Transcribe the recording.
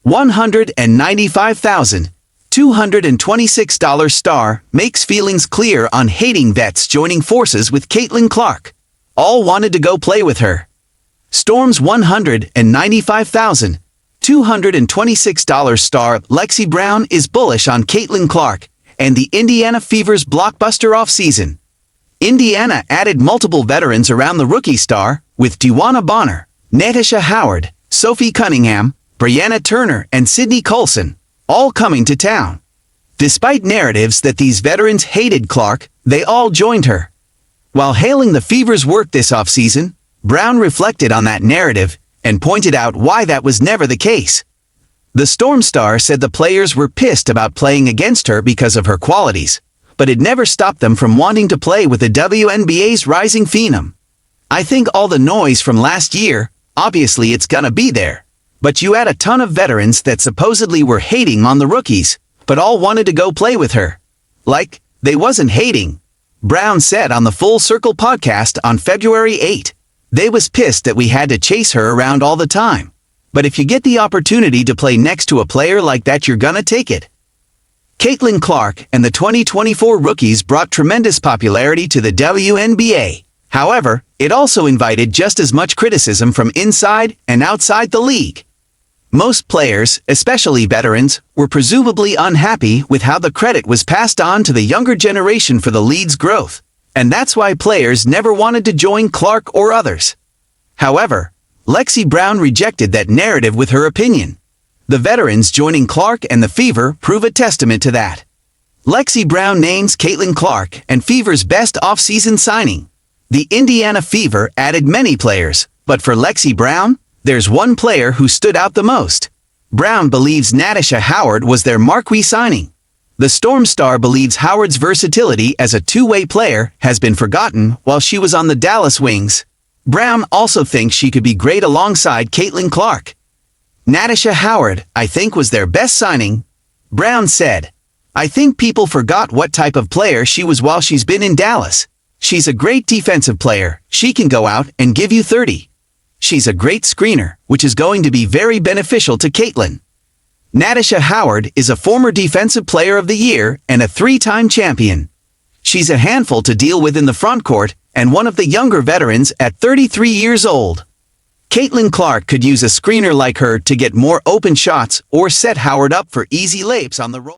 $195,226 star makes feelings clear on hating vets joining forces with Caitlyn Clark. All wanted to go play with her. Storm's $195,226 star Lexi Brown is bullish on Caitlyn Clark and the Indiana Fever's blockbuster offseason. Indiana added multiple veterans around the rookie star, with Dewana Bonner, Natasha Howard, Sophie Cunningham, Brianna Turner, and Sydney Colson, all coming to town. Despite narratives that these veterans hated Clark, they all joined her. While hailing the Fever's work this offseason, Brown reflected on that narrative and pointed out why that was never the case. The Storm star said the players were pissed about playing against her because of her qualities, but it never stopped them from wanting to play with the WNBA's rising phenom. "I think all the noise from last year, obviously it's gonna be there. But you had a ton of veterans that supposedly were hating on the rookies, but all wanted to go play with her. Like, they wasn't hating," Brown said on the Full Circle podcast on February 8. "They was pissed that we had to chase her around all the time. But if you get the opportunity to play next to a player like that, you're gonna take it." Caitlyn Clark and the 2024 rookies brought tremendous popularity to the WNBA. However, it also invited just as much criticism from inside and outside the league. Most players, especially veterans, were presumably unhappy with how the credit was passed on to the younger generation for the league's growth, and that's why players never wanted to join Clark or others. However, Lexi Brown rejected that narrative with her opinion. The veterans joining Clark and the Fever prove a testament to that. Lexi Brown names Caitlyn Clark and Fever's best off-season signing. The Indiana Fever added many players, but for Lexi Brown, there's one player who stood out the most. Brown believes Natasha Howard was their marquee signing. The Storm star believes Howard's versatility as a two-way player has been forgotten while she was on the Dallas Wings. Brown also thinks she could be great alongside Caitlyn Clark. "Natasha Howard, I think, was their best signing," Brown said. "I think people forgot what type of player she was while she's been in Dallas. She's a great defensive player. She can go out and give you 30. She's a great screener, which is going to be very beneficial to Caitlyn." Natasha Howard is a former Defensive Player of the Year and a three-time champion. She's a handful to deal with in the front court and one of the younger veterans at 33 years old. Caitlyn Clark could use a screener like her to get more open shots or set Howard up for easy layups on the roll.